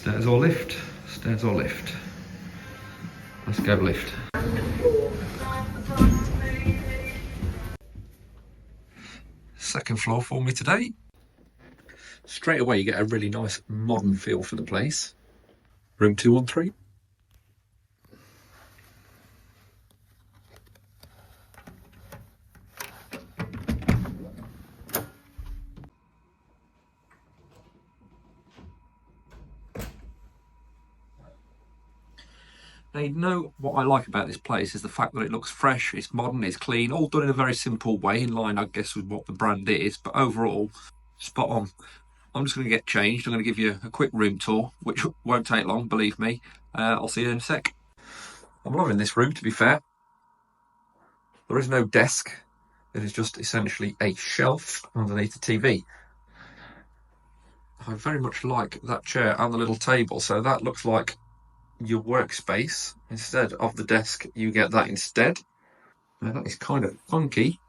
Stairs or lift? Stairs or lift? Let's go lift. Second floor for me today. Straight away you get a really nice modern feel for the place. Room 213. Now, you know what I like about this place is the fact that it looks fresh, it's modern, it's clean, all done in a very simple way, in line, I guess, with what the brand is, but overall, spot on. I'm just going to get changed. I'm going to give you a quick room tour, which won't take long, believe me. I'll see you in a sec. I'm loving this room, to be fair. There is no desk. It is just essentially a shelf underneath the TV. I very much like that chair and the little table, so that looks like your workspace. Instead of the desk, you get that instead. Now that is kind of funky.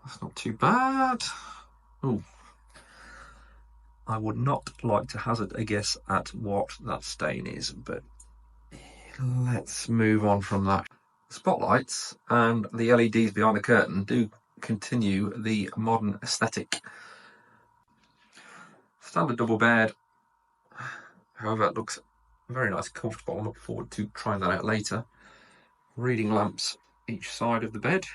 That's not too bad. Oh, I would not like to hazard a guess at what that stain is, but let's move on from that. Spotlights and the LEDs behind the curtain do continue the modern aesthetic. Standard double bed. However, it looks very nice, comfortable. I'm looking forward to trying that out later. Reading lamps each side of the bed.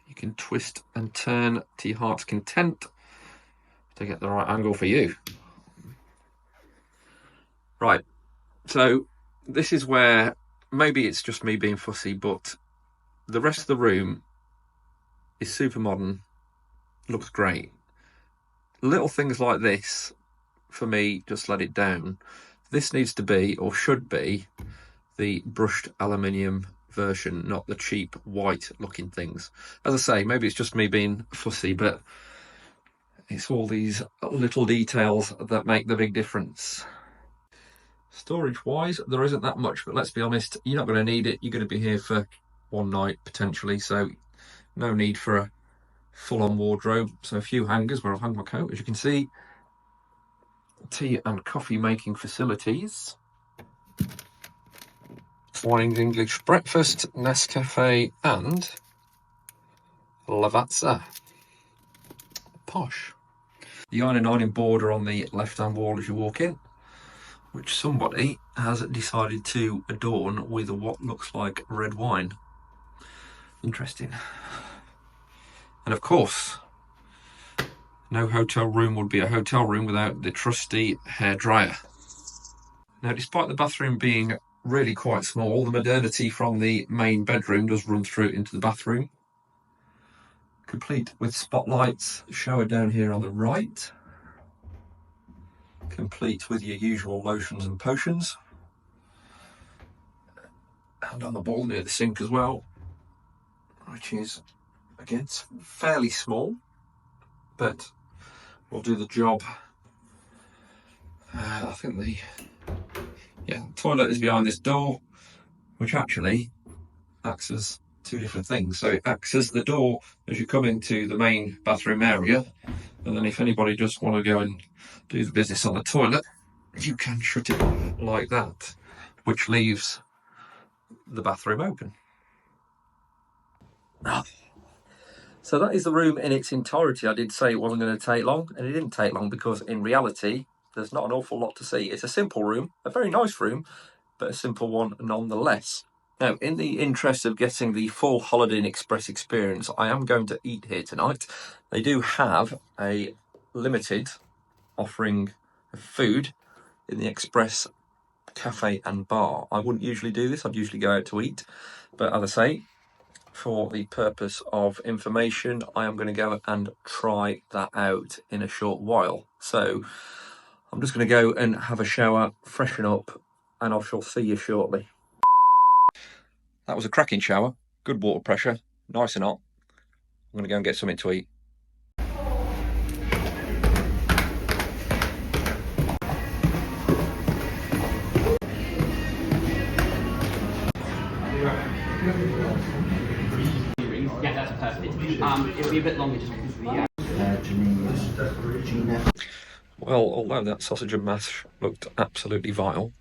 You can twist and turn to your heart's content to get the right angle for you. Right, so this is where maybe it's just me being fussy, but the rest of the room is super modern, looks great. Little things like this, for me, just let it down. This needs to be, or should be, the brushed aluminium version, not the cheap white looking things. As I say, maybe it's just me being fussy, but it's all these little details that make the big difference. Storage wise, there isn't that much, but let's be honest, you're not going to need it. You're going to be here for one night potentially, so no need for a full-on wardrobe. So a few hangers where I'll hang my coat, as you can see. Tea and coffee making facilities. Morning's English breakfast, Nescafe and Lavazza. Posh. The ironing board are on the left-hand wall as you walk in, which somebody has decided to adorn with what looks like red wine. Interesting. And of course, no hotel room would be a hotel room without the trusty hairdryer. Now, despite the bathroom being really quite small, the modernity from the main bedroom does run through into the bathroom. Complete with spotlights, shower down here on the right. Complete with your usual lotions and potions. And on the wall near the sink as well, which is, again, fairly small, but will do the job. I think the toilet is behind this door, which actually acts as two different things. So it acts as the door as you come into the main bathroom area, and then if anybody just want to go and do the business on the toilet, you can shut it like that, which leaves the bathroom open. So that is the room in its entirety. I did say it wasn't going to take long, and it didn't take long because in reality there's not an awful lot to see. It's a simple room, a very nice room, but a simple one nonetheless. Now, in the interest of getting the full Holiday Inn Express experience, I am going to eat here tonight. They do have a limited offering of food in the Express cafe and bar. I wouldn't usually do this. I'd usually go out to eat, but as I say, for the purpose of information, I am going to go and try that out in a short while. So I'm just going to go and have a shower, freshen up, and I shall see you shortly. That was a cracking shower, good water pressure, nice and hot. I'm going to go and get something to eat. Yeah, that's perfect. It'll be a bit longer just because of the Well, although that sausage and mash looked absolutely vile,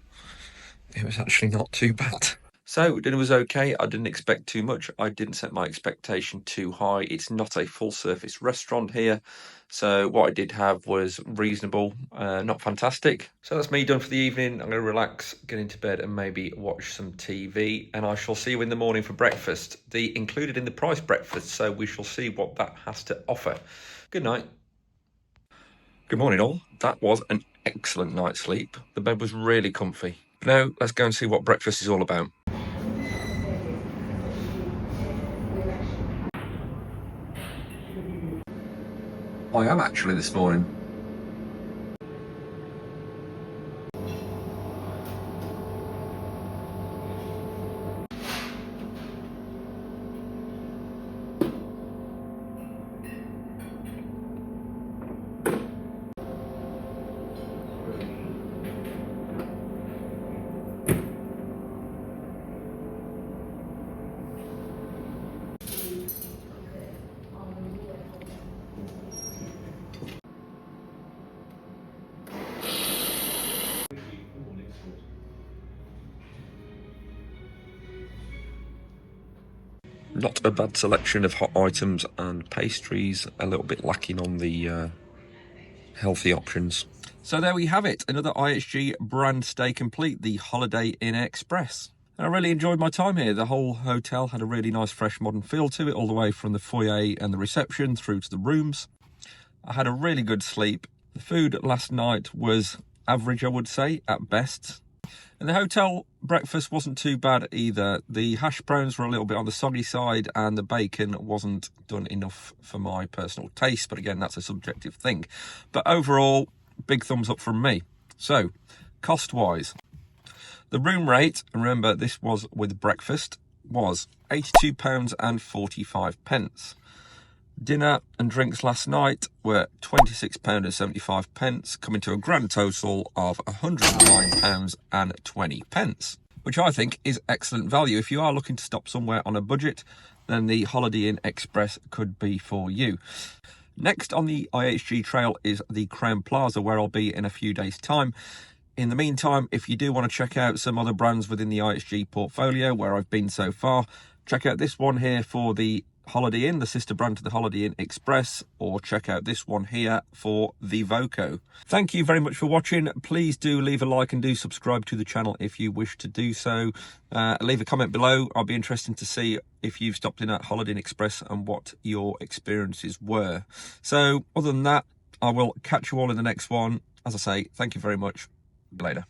it was actually not too bad. So, dinner was okay. I didn't expect too much. I didn't set my expectation too high. It's not a full-service restaurant here. So, what I did have was reasonable, not fantastic. So, that's me done for the evening. I'm going to relax, get into bed, and maybe watch some TV. And I shall see you in the morning for breakfast. The included in the price breakfast. So, we shall see what that has to offer. Good night. Good morning, all. That was an excellent night's sleep. The bed was really comfy. Now, let's go and see what breakfast is all about. I am actually this morning. Not a bad selection of hot items and pastries, a little bit lacking on the healthy options. So there we have it, another IHG brand stay complete, the Holiday Inn Express. And I really enjoyed my time here. The whole hotel had a really nice fresh modern feel to it, all the way from the foyer and the reception through to the rooms. I had a really good sleep. The food last night was average, I would say, at best. And the hotel breakfast wasn't too bad either. The hash browns were a little bit on the soggy side and the bacon wasn't done enough for my personal taste. But again, that's a subjective thing. But overall, big thumbs up from me. So, cost-wise, the room rate, and remember this was with breakfast, was £82.45. Dinner and drinks last night were £26.75, coming to a grand total of £109.20, which I think is excellent value. If you are looking to stop somewhere on a budget, then the Holiday Inn Express could be for you. Next on the IHG trail is the Crowne Plaza, where I'll be in a few days' time. In the meantime, if you do want to check out some other brands within the IHG portfolio where I've been so far, check out this one here for the Holiday Inn, the sister brand to the Holiday Inn Express, or check out this one here for the Voco. Thank you very much for watching. Please do leave a like and do subscribe to the channel if you wish to do so. Leave a comment below. I'll be interested to see if you've stopped in at Holiday Inn Express and what your experiences were. So other than that, I will catch you all in the next one. As I say, thank you very much. Later.